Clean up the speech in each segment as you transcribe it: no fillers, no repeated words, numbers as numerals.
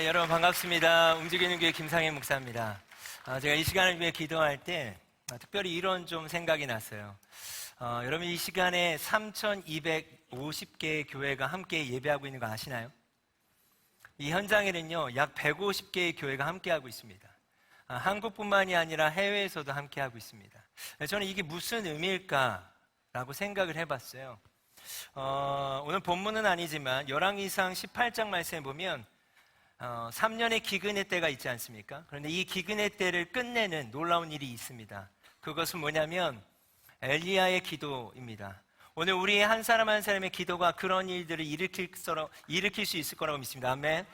여러분 반갑습니다. 움직이는 교회 김상현 목사입니다. 제가 이 시간을 위해 기도할 때 특별히 이런 좀 생각이 났어요. 여러분 이 시간에 3,250개의 교회가 함께 예배하고 있는 거 아시나요? 이 현장에는요 약 150개의 교회가 함께하고 있습니다. 한국뿐만이 아니라 해외에서도 함께하고 있습니다. 저는 이게 무슨 의미일까라고 생각을 해봤어요. 오늘 본문은 아니지만 열왕기상 18장 말씀에 보면 3년의 기근의 때가 있지 않습니까? 그런데 이 기근의 때를 끝내는 놀라운 일이 있습니다. 그것은 뭐냐면 엘리야의 기도입니다. 오늘 우리의 한 사람 한 사람의 기도가 그런 일들을 일으킬 수 있을 거라고 믿습니다. 아멘.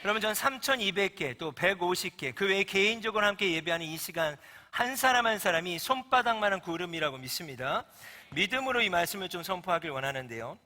그러면 전 3,200개 또 150개 그 외에 개인적으로 함께 예배하는 이 시간 한 사람 한 사람이 손바닥만한 구름이라고 믿습니다. 믿음으로 이 말씀을 좀 선포하길 원하는데요.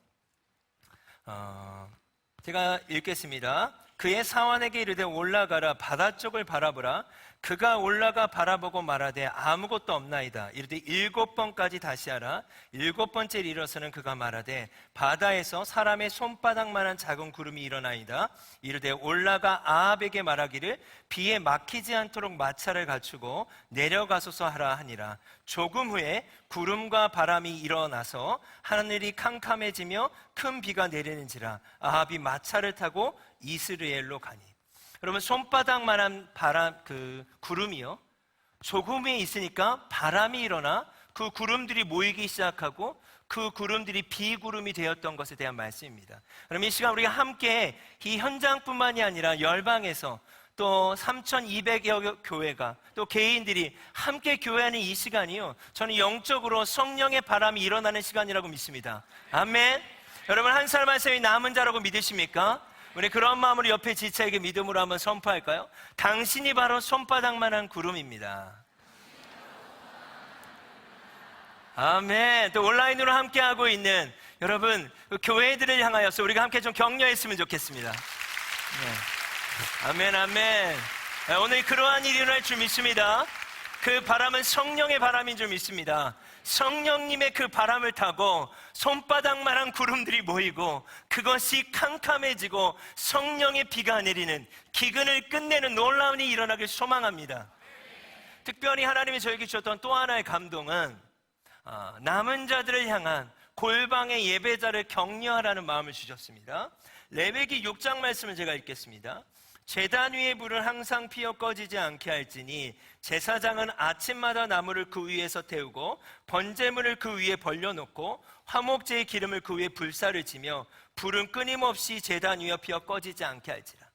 제가 읽겠습니다. 그의 사환에게 이르되 올라가라 바다 쪽을 바라보라. 그가 올라가 바라보고 말하되 아무것도 없나이다. 이르되 7번까지 다시 하라. 7번째 일어서는 그가 말하되 바다에서 사람의 손바닥만한 작은 구름이 일어나이다. 이르되 올라가 아합에게 말하기를 비에 막히지 않도록 마차를 갖추고 내려가소서 하라 하니라. 조금 후에 구름과 바람이 일어나서 하늘이 캄캄해지며 큰 비가 내리는지라. 아합이 마차를 타고 이스라엘로 가니. 여러분 손바닥만한 구름이요 조금에 있으니까 바람이 일어나 그 구름들이 모이기 시작하고 그 구름들이 비구름이 되었던 것에 대한 말씀입니다. 그럼 이 시간 우리가 함께 이 현장뿐만이 아니라 열방에서 또 3,200여 교회가 또 개인들이 함께 교회하는 이 시간이요 저는 영적으로 성령의 바람이 일어나는 시간이라고 믿습니다. 아멘. 여러분 한 사람 한 사람이 남은 자라고 믿으십니까? 우리 그런 마음으로 옆에 지체에게 믿음으로 한번 선포할까요? 당신이 바로 손바닥만한 구름입니다. 아멘. 또 온라인으로 함께하고 있는 여러분 교회들을 향하여서 우리가 함께 좀 격려했으면 좋겠습니다. 네. 아멘 아멘. 오늘 그러한 일이 일어날 줄 믿습니다. 그 바람은 성령의 바람인 줄 믿습니다. 성령님의 그 바람을 타고 손바닥만한 구름들이 모이고 그것이 캄캄해지고 성령의 비가 내리는 기근을 끝내는 놀라운 일이 일어나길 소망합니다. 특별히 하나님이 저에게 주셨던 또 하나의 감동은 남은 자들을 향한 골방의 예배자를 격려하라는 마음을 주셨습니다. 레위기 6장 말씀을 제가 읽겠습니다. 제단 위에 불은 항상 피어 꺼지지 않게 할지니 제사장은 아침마다 나무를 그 위에서 태우고 번제물을 그 위에 벌려놓고 화목제의 기름을 그 위에 불사를 지며 불은 끊임없이 제단 위에 피어 꺼지지 않게 할지라.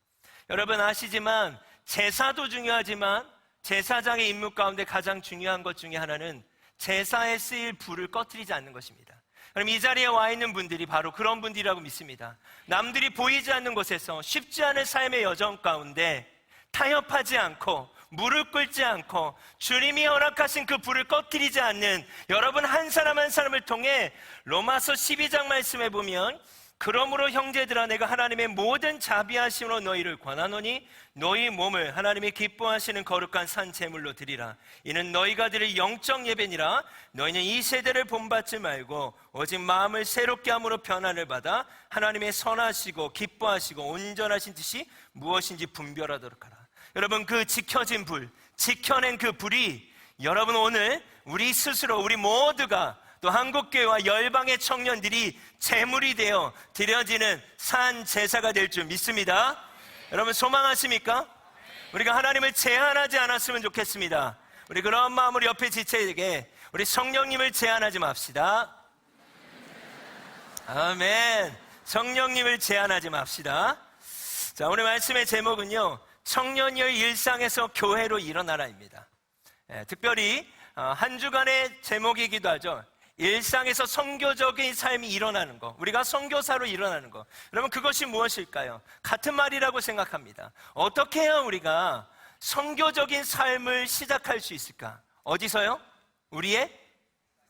여러분 아시지만 제사도 중요하지만 제사장의 임무 가운데 가장 중요한 것 중에 하나는 제사에 쓰일 불을 꺼뜨리지 않는 것입니다. 그럼 이 자리에 와 있는 분들이 바로 그런 분들이라고 믿습니다. 남들이 보이지 않는 곳에서 쉽지 않은 삶의 여정 가운데 타협하지 않고 무릎 꿇지 않고 주님이 허락하신 그 불을 꺼뜨리지 않는 여러분 한 사람 한 사람을 통해 로마서 12장 말씀에 보면 그러므로 형제들아 내가 하나님의 모든 자비하심으로 너희를 권하노니 너희 몸을 하나님이 기뻐하시는 거룩한 산 제물로 드리라. 이는 너희가 드릴 영적 예배니라. 너희는 이 세대를 본받지 말고 오직 마음을 새롭게 함으로 변화를 받아 하나님의 선하시고 기뻐하시고 온전하신 뜻이 무엇인지 분별하도록 하라. 여러분 그 지켜진 불, 지켜낸 그 불이 여러분 오늘 우리 스스로 우리 모두가 또 한국교회와 열방의 청년들이 제물이 되어 드려지는 산 제사가 될 줄 믿습니다. 여러분 소망하십니까? 우리가 하나님을 제한하지 않았으면 좋겠습니다. 우리 그런 마음으로 옆에 지체에게 우리 성령님을 제한하지 맙시다. 아멘. 성령님을 제한하지 맙시다. 자, 오늘 말씀의 제목은요 청년이의 일상에서 교회로 일어나라입니다. 특별히 한 주간의 제목이기도 하죠. 일상에서 선교적인 삶이 일어나는 거, 우리가 선교사로 일어나는 거. 여러분 그것이 무엇일까요? 같은 말이라고 생각합니다. 어떻게 해야 우리가 선교적인 삶을 시작할 수 있을까? 어디서요? 우리의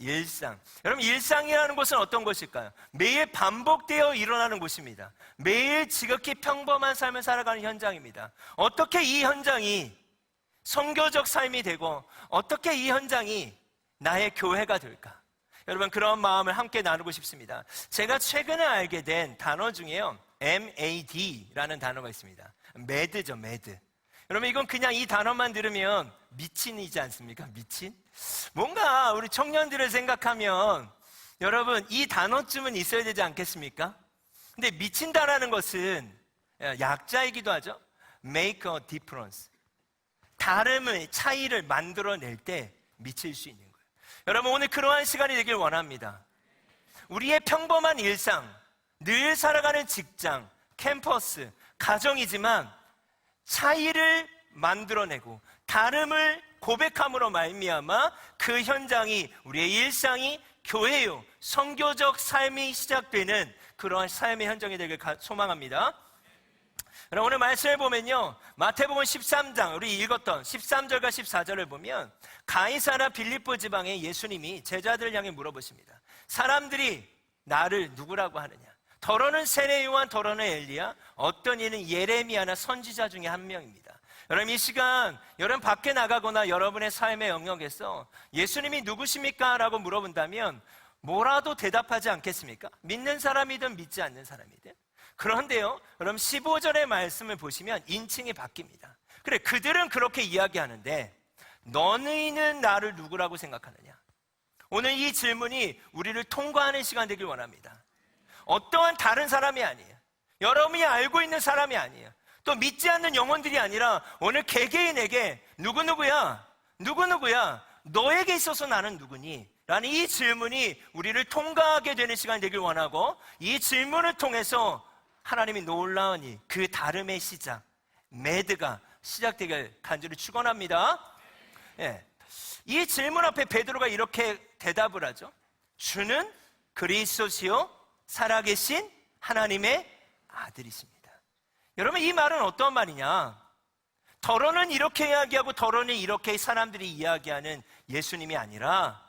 일상. 여러분 일상이라는 것은 어떤 것일까요? 매일 반복되어 일어나는 곳입니다. 매일 지극히 평범한 삶을 살아가는 현장입니다. 어떻게 이 현장이 선교적 삶이 되고 어떻게 이 현장이 나의 교회가 될까? 여러분 그런 마음을 함께 나누고 싶습니다. 제가 최근에 알게 된 단어 중에요 MAD라는 단어가 있습니다. 매드죠, 매드. 여러분, 이건 그냥 이 단어만 들으면 미친이지 않습니까? 미친? 뭔가 우리 청년들을 생각하면 여러분, 이 단어쯤은 있어야 되지 않겠습니까? 근데 미친다라는 것은 약자이기도 하죠. Make a difference. 다름의 차이를 만들어낼 때 미칠 수 있는 거예요. 여러분, 오늘 그러한 시간이 되길 원합니다. 우리의 평범한 일상, 늘 살아가는 직장, 캠퍼스, 가정이지만 차이를 만들어내고 다름을 고백함으로 말미암아 그 현장이, 우리의 일상이 교회요, 선교적 삶이 시작되는 그러한 삶의 현장이 되길 소망합니다. 여러분, 오늘 말씀을 보면요, 마태복음 13장, 우리 읽었던 13절과 14절을 보면 가이사랴 빌립보 지방에 예수님이 제자들을 향해 물어보십니다. 사람들이 나를 누구라고 하느냐? 더러는 세례 요한, 더러는 엘리야, 어떤 이는 예레미야나 선지자 중에 한 명입니다. 여러분, 이 시간 여러분 밖에 나가거나 여러분의 삶의 영역에서 예수님이 누구십니까? 라고 물어본다면 뭐라도 대답하지 않겠습니까? 믿는 사람이든 믿지 않는 사람이든. 그런데요, 여러분 15절의 말씀을 보시면 인칭이 바뀝니다. 그래, 그들은 그렇게 이야기하는데 너희는 나를 누구라고 생각하느냐? 오늘 이 질문이 우리를 통과하는 시간 되길 원합니다. 어떠한 다른 사람이 아니에요. 여러분이 알고 있는 사람이 아니에요. 또 믿지 않는 영혼들이 아니라 오늘 개개인에게 누구누구야? 누구누구야? 너에게 있어서 나는 누구니? 라는 이 질문이 우리를 통과하게 되는 시간이 되길 원하고, 이 질문을 통해서 하나님이 놀라운 그 다름의 시작, 매드가 시작되길 간절히 축원합니다. 예. 이 질문 앞에 베드로가 이렇게 대답을 하죠. 주는 그리스도시요 살아계신 하나님의 아들이십니다. 여러분, 이 말은 어떤 말이냐? 더러는 이렇게 이야기하고 더러는 이렇게 사람들이 이야기하는 예수님이 아니라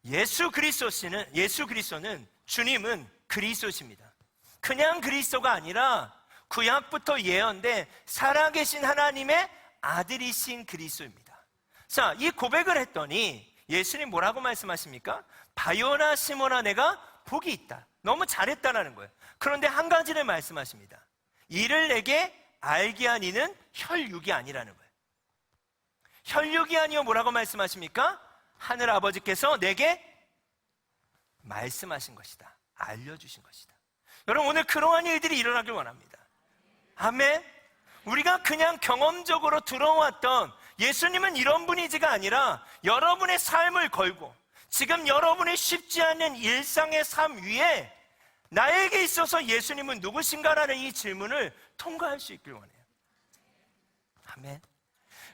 예수 그리스도는, 주님은 그리스도십니다. 그냥 그리스도가 아니라 구약부터 예언된 살아계신 하나님의 아들이신 그리스도입니다. 자, 이 고백을 했더니 예수님 뭐라고 말씀하십니까? 바요나 시몬아, 내가 복이 있다. 너무 잘했다라는 거예요. 그런데 한 가지를 말씀하십니다. 이를 내게 알게 한 이는 혈육이 아니라는 거예요. 혈육이 아니요 뭐라고 말씀하십니까? 하늘 아버지께서 내게 말씀하신 것이다. 알려주신 것이다. 여러분, 오늘 그러한 일들이 일어나길 원합니다. 아멘. 우리가 그냥 경험적으로 들어왔던 예수님은 이런 분이지가 아니라 여러분의 삶을 걸고 지금 여러분의 쉽지 않은 일상의 삶 위에 나에게 있어서 예수님은 누구신가라는 이 질문을 통과할 수 있길 원해요. 아멘.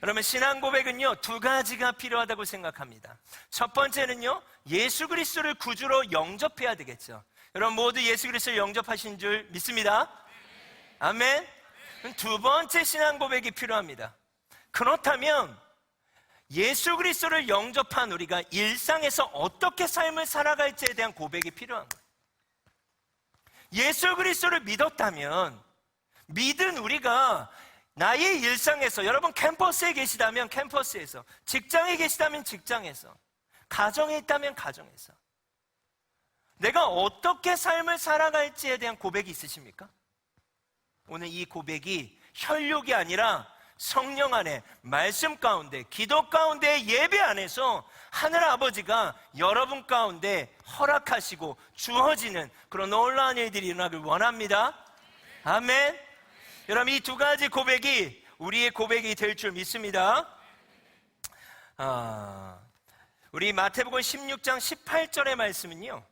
여러분, 신앙 고백은요 2가지가 필요하다고 생각합니다. 첫 번째는요, 예수 그리스도를 구주로 영접해야 되겠죠. 여러분 모두 예수 그리스도를 영접하신 줄 믿습니다. 아멘. 두 번째 신앙 고백이 필요합니다. 그렇다면 예수 그리스도를 영접한 우리가 일상에서 어떻게 삶을 살아갈지에 대한 고백이 필요한 거예요. 예수 그리스도를 믿었다면, 믿은 우리가 나의 일상에서, 여러분 캠퍼스에 계시다면 캠퍼스에서, 직장에 계시다면 직장에서, 가정에 있다면 가정에서 내가 어떻게 삶을 살아갈지에 대한 고백이 있으십니까? 오늘 이 고백이 혈육이 아니라 성령 안에, 말씀 가운데, 기도 가운데, 예배 안에서 하늘 아버지가 여러분 가운데 허락하시고 주어지는 그런 놀라운 일들이 일어나길 원합니다. 아멘. 여러분, 이 2가지 고백이 우리의 고백이 될 줄 믿습니다. 우리 마태복음 16장 18절의 말씀은요,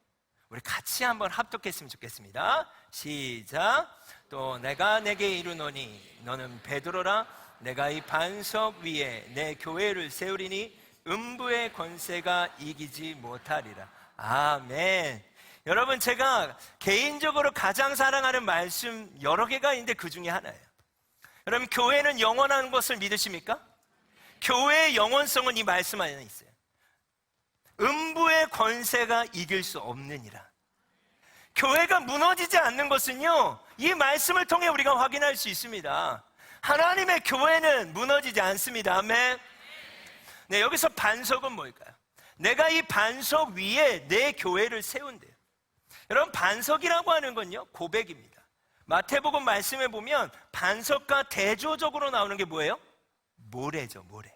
우리 같이 한번 합독했으면 좋겠습니다. 시작. 또 내가 내게 이르노니 너는 베드로라. 내가 이 반석 위에 내 교회를 세우리니 음부의 권세가 이기지 못하리라. 아멘. 여러분, 제가 개인적으로 가장 사랑하는 말씀 여러 개가 있는데 그 중에 하나예요. 여러분, 교회는 영원한 것을 믿으십니까? 교회의 영원성은 이 말씀 안에 있어요. 음부의 권세가 이길 수 없느니라. 교회가 무너지지 않는 것은요, 이 말씀을 통해 우리가 확인할 수 있습니다. 하나님의 교회는 무너지지 않습니다. 아멘. 네, 여기서 반석은 뭘까요? 내가 이 반석 위에 내 교회를 세운대요. 여러분, 반석이라고 하는 건요 고백입니다. 마태복음 말씀에 보면 반석과 대조적으로 나오는 게 뭐예요? 모래죠, 모래.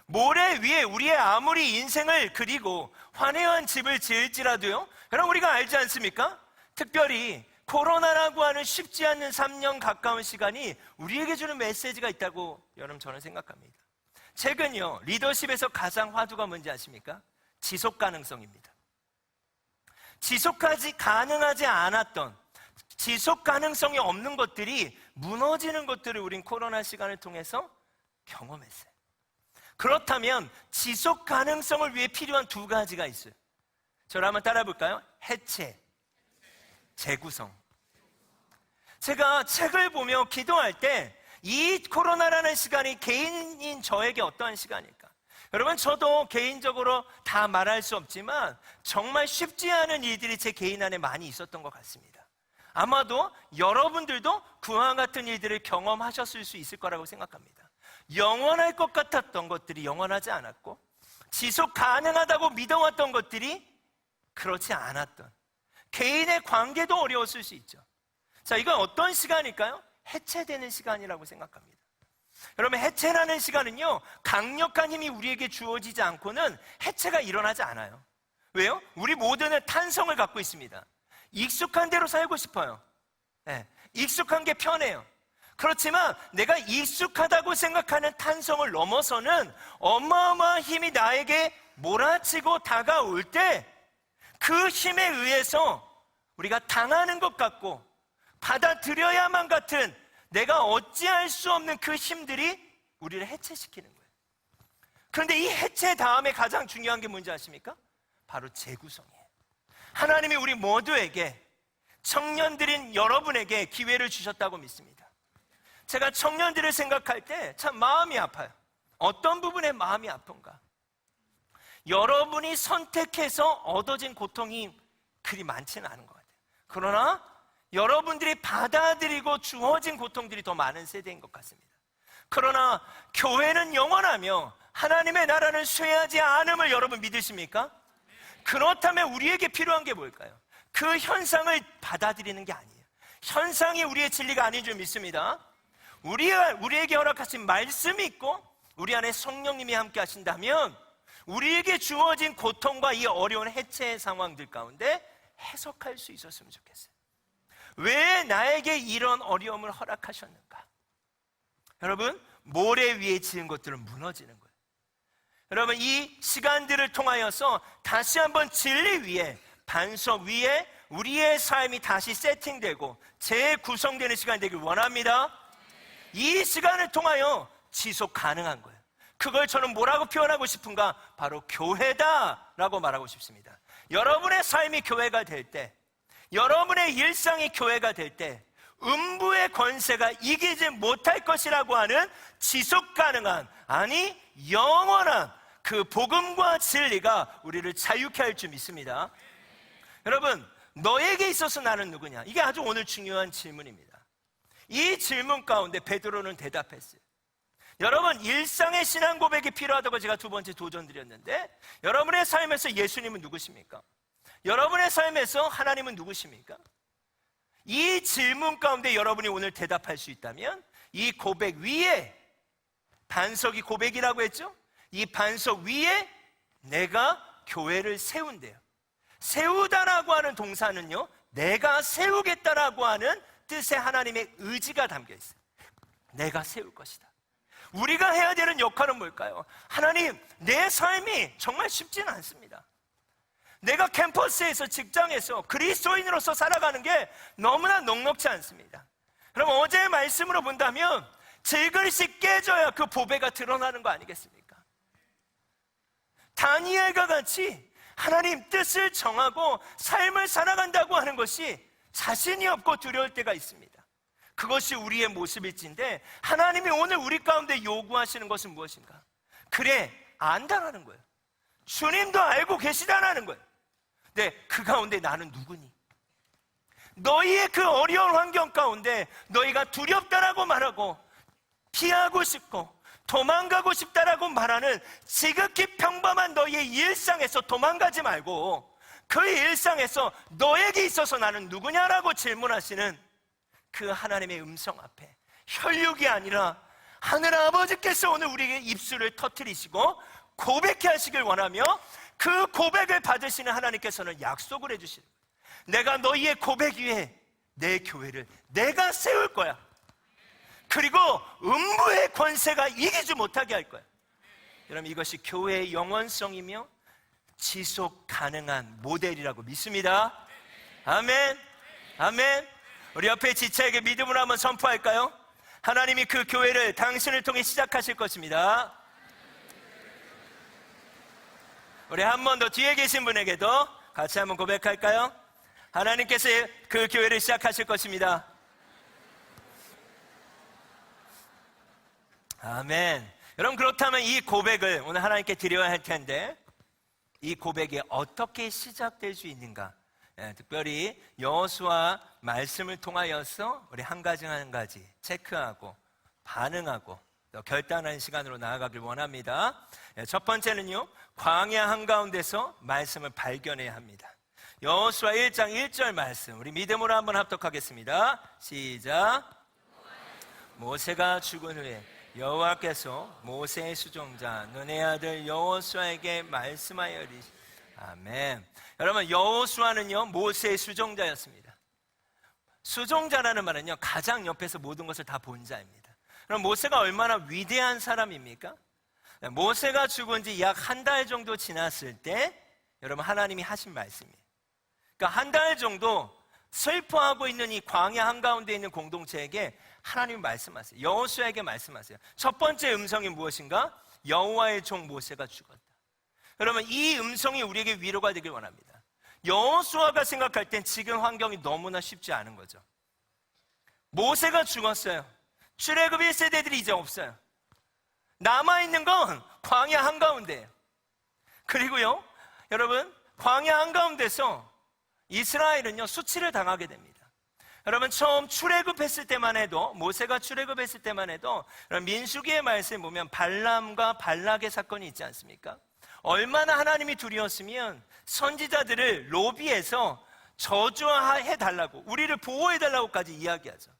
모래 위에 우리의 아무리 인생을 그리고 화려한 집을 지을지라도요, 여러분 우리가 알지 않습니까? 특별히 코로나라고 하는 쉽지 않는 3년 가까운 시간이 우리에게 주는 메시지가 있다고 여러분 저는 생각합니다. 최근요, 리더십에서 가장 화두가 뭔지 아십니까? 지속 가능성입니다. 지속하지 가능하지 않았던, 지속 가능성이 없는 것들이 무너지는 것들을 우린 코로나 시간을 통해서 경험했어요. 그렇다면 지속 가능성을 위해 필요한 두 가지가 있어요. 저를 한번 따라 볼까요? 해체, 재구성. 제가 책을 보며 기도할 때 이 코로나라는 시간이 개인인 저에게 어떠한 시간일까? 여러분, 저도 개인적으로 다 말할 수 없지만 정말 쉽지 않은 일들이 제 개인 안에 많이 있었던 것 같습니다. 아마도 여러분들도 그와 같은 일들을 경험하셨을 수 있을 거라고 생각합니다. 영원할 것 같았던 것들이 영원하지 않았고, 지속 가능하다고 믿어왔던 것들이 그렇지 않았던, 개인의 관계도 어려웠을 수 있죠. 자, 이건 어떤 시간일까요? 해체되는 시간이라고 생각합니다. 여러분, 해체라는 시간은요, 강력한 힘이 우리에게 주어지지 않고는 해체가 일어나지 않아요. 왜요? 우리 모두는 탄성을 갖고 있습니다. 익숙한 대로 살고 싶어요. 네, 익숙한 게 편해요. 그렇지만 내가 익숙하다고 생각하는 탄성을 넘어서는 어마어마한 힘이 나에게 몰아치고 다가올 때 그 힘에 의해서 우리가 당하는 것 같고 받아들여야만 같은, 내가 어찌할 수 없는 그 힘들이 우리를 해체시키는 거예요. 그런데 이 해체 다음에 가장 중요한 게 뭔지 아십니까? 바로 재구성이에요. 하나님이 우리 모두에게, 청년들인 여러분에게 기회를 주셨다고 믿습니다. 제가 청년들을 생각할 때 참 마음이 아파요. 어떤 부분에 마음이 아픈가? 여러분이 선택해서 얻어진 고통이 그리 많지는 않은 것 같아요. 그러나 여러분들이 받아들이고 주어진 고통들이 더 많은 세대인 것 같습니다. 그러나 교회는 영원하며 하나님의 나라는 쇠하지 않음을 여러분 믿으십니까? 그렇다면 우리에게 필요한 게 뭘까요? 그 현상을 받아들이는 게 아니에요. 현상이 우리의 진리가 아닌 줄 믿습니다. 우리에게 허락하신 말씀이 있고 우리 안에 성령님이 함께 하신다면 우리에게 주어진 고통과 이 어려운 해체의 상황들 가운데 해석할 수 있었으면 좋겠어요. 왜 나에게 이런 어려움을 허락하셨는가? 여러분, 모래 위에 지은 것들은 무너지는 거예요. 여러분, 이 시간들을 통하여서 다시 한번 진리 위에, 반석 위에 우리의 삶이 다시 세팅되고 재구성되는 시간이 되길 원합니다. 이 시간을 통하여 지속 가능한 거예요. 그걸 저는 뭐라고 표현하고 싶은가? 바로 교회다라고 말하고 싶습니다. 여러분의 삶이 교회가 될 때, 여러분의 일상이 교회가 될 때 음부의 권세가 이기지 못할 것이라고 하는 지속 가능한, 아니 영원한 그 복음과 진리가 우리를 자유케 할 줄 믿습니다. 여러분, 너에게 있어서 나는 누구냐? 이게 아주 오늘 중요한 질문입니다. 이 질문 가운데 베드로는 대답했어요. 여러분, 일상의 신앙 고백이 필요하다고 제가 두 번째 도전 드렸는데, 여러분의 삶에서 예수님은 누구십니까? 여러분의 삶에서 하나님은 누구십니까? 이 질문 가운데 여러분이 오늘 대답할 수 있다면 이 고백 위에, 반석이 고백이라고 했죠? 이 반석 위에 내가 교회를 세운대요. 세우다라고 하는 동사는요, 내가 세우겠다라고 하는 뜻의 하나님의 의지가 담겨 있어요. 내가 세울 것이다. 우리가 해야 되는 역할은 뭘까요? 하나님, 내 삶이 정말 쉽지는 않습니다. 내가 캠퍼스에서, 직장에서 그리스도인으로서 살아가는 게 너무나 넉넉지 않습니다. 그럼 어제의 말씀으로 본다면 질그릇이 깨져야 그 보배가 드러나는 거 아니겠습니까? 다니엘과 같이 하나님 뜻을 정하고 삶을 살아간다고 하는 것이 자신이 없고 두려울 때가 있습니다. 그것이 우리의 모습일진데, 하나님이 오늘 우리 가운데 요구하시는 것은 무엇인가? 그래, 안다라는 거예요. 주님도 알고 계시다라는 거예요. 근데 그 가운데 나는 누구니? 너희의 그 어려운 환경 가운데 너희가 두렵다라고 말하고 피하고 싶고 도망가고 싶다라고 말하는 지극히 평범한 너희의 일상에서 도망가지 말고 그 일상에서 너에게 있어서 나는 누구냐라고 질문하시는 그 하나님의 음성 앞에 혈육이 아니라 하늘 아버지께서 오늘 우리에게 입술을 터뜨리시고 고백해 하시길 원하며, 그 고백을 받으시는 하나님께서는 약속을 해주시는 거예요. 내가 너희의 고백 위에 내 교회를 내가 세울 거야. 그리고 음부의 권세가 이기지 못하게 할 거야. 여러분, 이것이 교회의 영원성이며 지속 가능한 모델이라고 믿습니다. 아멘. 아멘. 우리 옆에 지체에게 믿음으로 한번 선포할까요? 하나님이 그 교회를 당신을 통해 시작하실 것입니다. 우리 한 번 더 뒤에 계신 분에게도 같이 한번 고백할까요? 하나님께서 그 교회를 시작하실 것입니다. 아멘. 여러분, 그렇다면 이 고백을 오늘 하나님께 드려야 할 텐데, 이 고백이 어떻게 시작될 수 있는가? 특별히 여호수아 말씀을 통하여서 우리 한 가지 한 가지 체크하고 반응하고 또 결단하는 시간으로 나아가길 원합니다. 첫 번째는요, 광야 한가운데서 말씀을 발견해야 합니다. 여호수아 1장 1절 말씀, 우리 믿음으로 한번 합독하겠습니다. 시작. 모세가 죽은 후에 여호와께서 모세의 수종자 눈의 아들 여호수아에게 말씀하여 이르시되. 아멘. 여러분, 여호수아는요 모세의 수종자였습니다. 수종자라는 말은요 가장 옆에서 모든 것을 다 본 자입니다. 그럼 모세가 얼마나 위대한 사람입니까? 모세가 죽은 지 약 한 달 정도 지났을 때 여러분, 하나님이 하신 말씀이에요. 그러니까 한 달 정도 슬퍼하고 있는 이 광야 한가운데 있는 공동체에게 하나님이 말씀하세요. 여호수아에게 말씀하세요. 첫 번째 음성이 무엇인가? 여호와의 종 모세가 죽었다. 여러분, 이 음성이 우리에게 위로가 되길 원합니다. 여호수아가 생각할 땐 지금 환경이 너무나 쉽지 않은 거죠. 모세가 죽었어요. 출애굽 1세대들이 이제 없어요. 남아있는 건 광야 한가운데예요. 그리고요, 여러분, 광야 한가운데서 이스라엘은요 수치를 당하게 됩니다. 여러분, 처음 출애굽했을 때만 해도, 모세가 출애굽했을 때만 해도 민수기의 말씀에 보면 발람과 발락의 사건이 있지 않습니까? 얼마나 하나님이 두려웠으면 선지자들을 로비해서 저주해달라고, 우리를 보호해달라고까지 이야기하죠.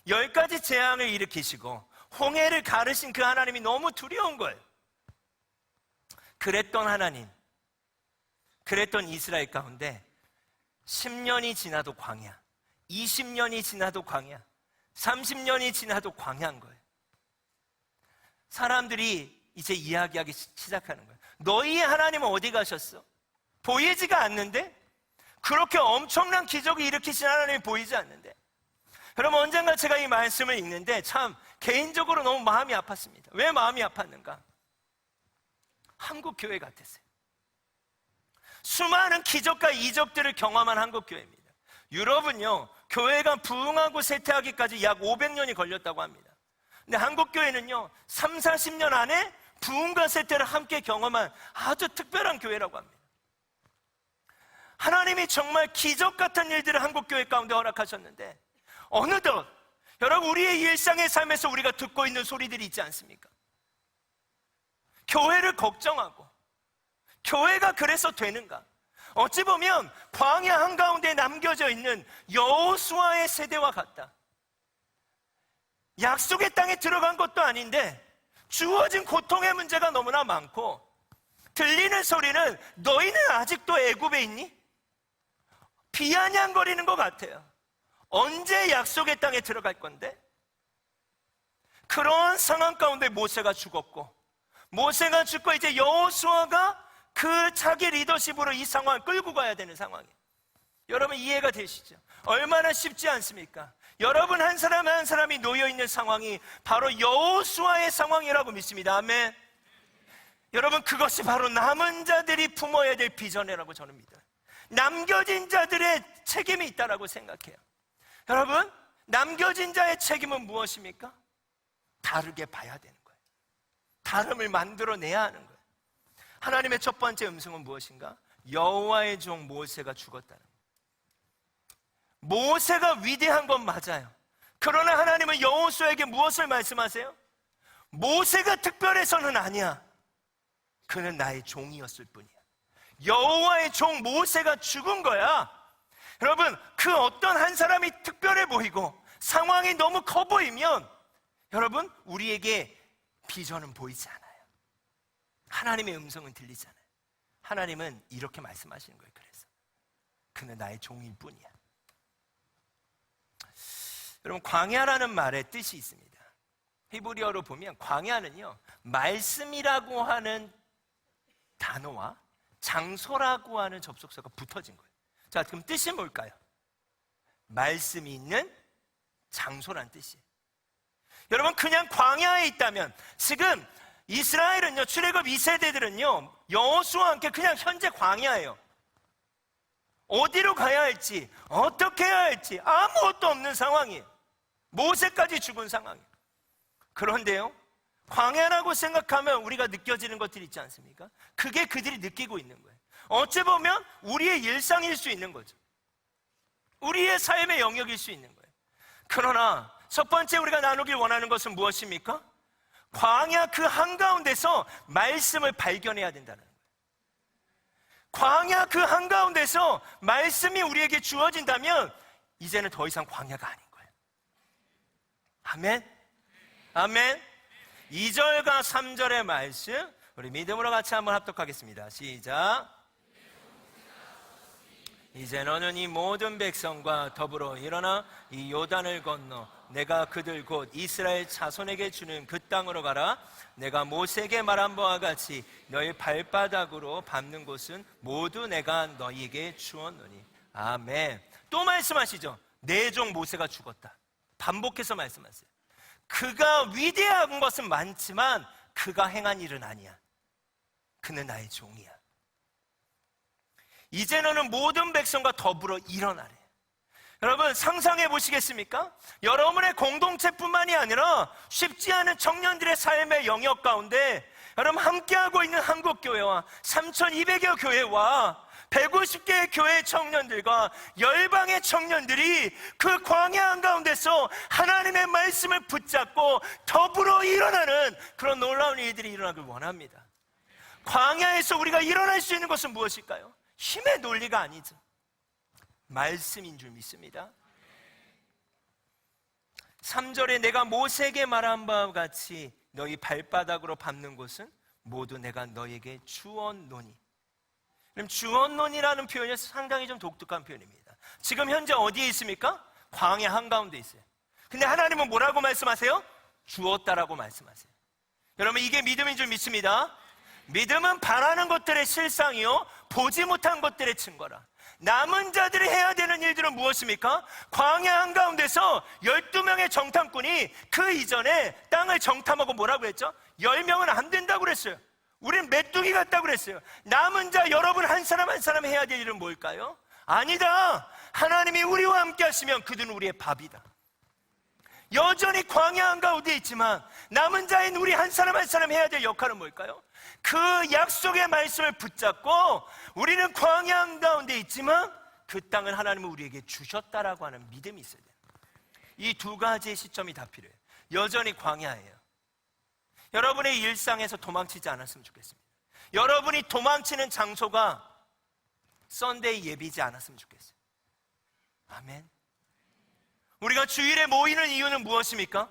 10가지 재앙을 일으키시고 홍해를 가르신 그 하나님이 너무 두려운 거예요. 그랬던 하나님, 그랬던 이스라엘 가운데 10년이 지나도 광야, 20년이 지나도 광야, 30년이 지나도 광야인 거예요. 사람들이 이제 이야기하기 시작하는 거예요. 너희의 하나님은 어디 가셨어? 보이지가 않는데? 그렇게 엄청난 기적을 일으키신 하나님이 보이지 않는데? 여러분, 언젠가 제가 이 말씀을 읽는데 참 개인적으로 너무 마음이 아팠습니다. 왜 마음이 아팠는가? 한국 교회 같았어요. 수많은 기적과 이적들을 경험한 한국 교회입니다. 유럽은요 교회가 부흥하고 쇠퇴하기까지 약 500년이 걸렸다고 합니다. 근데 한국 교회는요 3, 40년 안에 부흥과 쇠퇴를 함께 경험한 아주 특별한 교회라고 합니다. 하나님이 정말 기적 같은 일들을 한국 교회 가운데 허락하셨는데, 어느덧 여러분, 우리의 일상의 삶에서 우리가 듣고 있는 소리들이 있지 않습니까? 교회를 걱정하고 교회가 그래서 되는가? 어찌 보면 광야 한가운데 남겨져 있는 여호수아의 세대와 같다. 약속의 땅에 들어간 것도 아닌데 주어진 고통의 문제가 너무나 많고, 들리는 소리는 너희는 아직도 애굽에 있니? 비아냥거리는 것 같아요. 언제 약속의 땅에 들어갈 건데? 그런 상황 가운데 모세가 죽었고, 모세가 죽고 이제 여호수아가 그 자기 리더십으로 이 상황을 끌고 가야 되는 상황이에요. 여러분, 이해가 되시죠? 얼마나 쉽지 않습니까? 여러분 한 사람 한 사람이 놓여있는 상황이 바로 여호수아의 상황이라고 믿습니다. 아멘. 여러분, 그것이 바로 남은 자들이 품어야 될 비전이라고 저는 믿어요. 남겨진 자들의 책임이 있다고 생각해요. 여러분, 남겨진 자의 책임은 무엇입니까? 다르게 봐야 되는 거예요. 다름을 만들어내야 하는 거예요. 하나님의 첫 번째 음성은 무엇인가? 여호와의 종 모세가 죽었다는 거예요. 모세가 위대한 건 맞아요. 그러나 하나님은 여호수아에게 무엇을 말씀하세요? 모세가 특별해서는 아니야. 그는 나의 종이었을 뿐이야. 여호와의 종 모세가 죽은 거야. 여러분, 그 어떤 한 사람이 특별해 보이고 상황이 너무 커 보이면 여러분, 우리에게 비전은 보이지 않아요. 하나님의 음성은 들리지 않아요. 하나님은 이렇게 말씀하시는 거예요. 그래서 그는 나의 종일 뿐이야. 여러분, 광야라는 말의 뜻이 있습니다. 히브리어로 보면 광야는요, 말씀이라고 하는 단어와 장소라고 하는 접속사가 붙어진 거예요. 자, 그럼 뜻이 뭘까요? 말씀이 있는 장소란 뜻이에요. 여러분, 그냥 광야에 있다면, 지금 이스라엘은요, 출애굽 2세대들은요 여호수아와 함께 그냥 현재 광야예요. 어디로 가야 할지, 어떻게 해야 할지 아무것도 없는 상황이에요. 모세까지 죽은 상황이에요. 그런데요, 광야라고 생각하면 우리가 느껴지는 것들이 있지 않습니까? 그게 그들이 느끼고 있는 거예요. 어찌 보면 우리의 일상일 수 있는 거죠. 우리의 삶의 영역일 수 있는 거예요. 그러나 첫 번째 우리가 나누길 원하는 것은 무엇입니까? 광야 그 한가운데서 말씀을 발견해야 된다는 거예요. 광야 그 한가운데서 말씀이 우리에게 주어진다면 이제는 더 이상 광야가 아닌 거예요. 아멘? 아멘. 2절과 3절의 말씀 우리 믿음으로 같이 한번 합독하겠습니다. 시작. 이제 너는 이 모든 백성과 더불어 일어나 이 요단을 건너 내가 그들 곧 이스라엘 자손에게 주는 그 땅으로 가라. 내가 모세에게 말한 바와 같이 너희 발바닥으로 밟는 곳은 모두 내가 너희에게 주었노니. 아멘. 또 말씀하시죠. 내 종 모세가 죽었다. 반복해서 말씀하세요. 그가 위대한 것은 많지만 그가 행한 일은 아니야. 그는 나의 종이야. 이제 너는 모든 백성과 더불어 일어나래. 여러분, 상상해 보시겠습니까? 여러분의 공동체뿐만이 아니라 쉽지 않은 청년들의 삶의 영역 가운데 여러분 함께하고 있는 한국교회와 3,200여 교회와 150개의 교회 청년들과 열방의 청년들이 그 광야 한가운데서 하나님의 말씀을 붙잡고 더불어 일어나는 그런 놀라운 일들이 일어나길 원합니다. 광야에서 우리가 일어날 수 있는 것은 무엇일까요? 힘의 논리가 아니죠. 말씀인 줄 믿습니다. 3절에 내가 모세에게 말한 바와 같이 너희 발바닥으로 밟는 곳은 모두 내가 너에게 주었노니. 그럼 주었노니라는 표현이 상당히 좀 독특한 표현입니다. 지금 현재 어디에 있습니까? 광야 한가운데 있어요. 근데 하나님은 뭐라고 말씀하세요? 주었다라고 말씀하세요. 여러분, 이게 믿음인 줄 믿습니다. 믿음은 바라는 것들의 실상이요 보지 못한 것들의 증거라. 남은 자들이 해야 되는 일들은 무엇입니까? 광야 한가운데서 12명의 정탐꾼이 그 이전에 땅을 정탐하고 뭐라고 했죠? 10명은 안 된다고 그랬어요. 우리는 메뚜기 같다고 그랬어요. 남은 자 여러분 한 사람 한 사람 해야 될 일은 뭘까요? 아니다. 하나님이 우리와 함께 하시면 그들은 우리의 밥이다. 여전히 광야 한가운데 있지만 남은 자인 우리 한 사람 한 사람 해야 될 역할은 뭘까요? 그 약속의 말씀을 붙잡고 우리는 광야 한가운데 있지만 그 땅을 하나님은 우리에게 주셨다라고 하는 믿음이 있어야 돼요. 이 두 가지의 시점이 다 필요해요. 여전히 광야예요. 여러분의 일상에서 도망치지 않았으면 좋겠습니다. 여러분이 도망치는 장소가 썬데이 예비지 않았으면 좋겠어요. 아멘. 우리가 주일에 모이는 이유는 무엇입니까?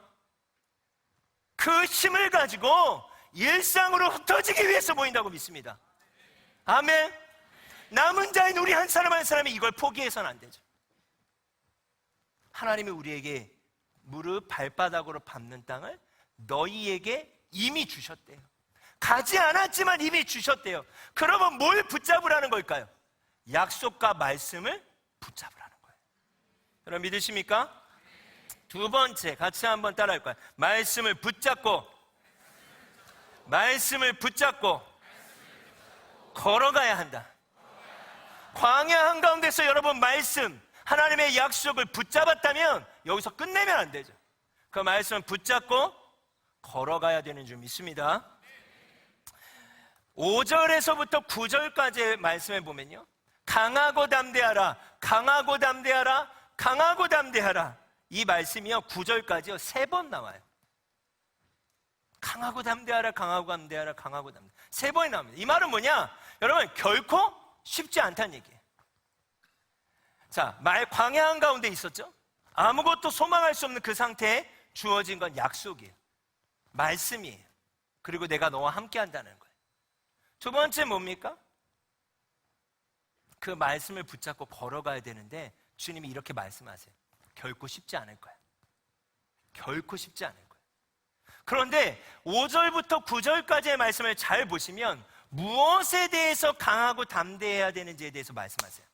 그 힘을 가지고 일상으로 흩어지기 위해서 모인다고 믿습니다. 아멘. 남은 자인 우리 한 사람 한 사람이 이걸 포기해서는 안 되죠. 하나님이 우리에게 무릎 발바닥으로 밟는 땅을 너희에게 이미 주셨대요. 가지 않았지만 이미 주셨대요. 그러면 뭘 붙잡으라는 걸까요? 약속과 말씀을 붙잡으라는 거예요. 여러분 믿으십니까? 두 번째 같이 한번 따라할 거예요. 말씀을 붙잡고 걸어가야 한다. 광야 한가운데서 여러분 말씀 하나님의 약속을 붙잡았다면 여기서 끝내면 안 되죠. 그 말씀을 붙잡고 걸어가야 되는 줄 믿습니다. 5절에서부터 9절까지의 말씀에 보면요, 강하고 담대하라, 강하고 담대하라, 강하고 담대하라. 이 말씀이요 9절까지요 3번 나와요. 강하고 담대하라, 강하고 담대하라, 강하고 담대. 3번이 나옵니다. 이 말은 뭐냐? 여러분 결코 쉽지 않다는 얘기예요. 자, 광야 한가운데 있었죠. 아무것도 소망할 수 없는 그 상태에 주어진 건 약속이에요. 말씀이에요. 그리고 내가 너와 함께 한다는 거예요. 두 번째 뭡니까? 그 말씀을 붙잡고 걸어가야 되는데 주님이 이렇게 말씀하세요. 결코 쉽지 않을 거야. 결코 쉽지 않을 거야. 그런데 5절부터 9절까지의 말씀을 잘 보시면 무엇에 대해서 강하고 담대해야 되는지에 대해서 말씀하세요.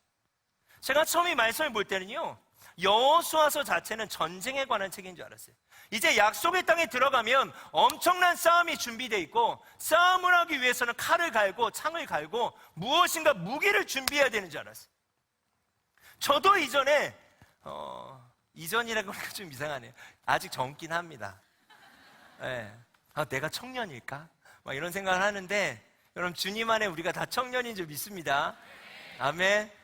제가 처음 이 말씀을 볼 때는요, 여호수아서 자체는 전쟁에 관한 책인 줄 알았어요. 이제 약속의 땅에 들어가면 엄청난 싸움이 준비되어 있고, 싸움을 하기 위해서는 칼을 갈고 창을 갈고 무엇인가 무기를 준비해야 되는 줄 알았어요. 저도 이전에 이전이라고 하니까 좀 이상하네요. 아직 젊긴 합니다. 네. 내가 청년일까? 막 이런 생각을 하는데, 여러분 주님 안에 우리가 다 청년인 줄 믿습니다. 아멘.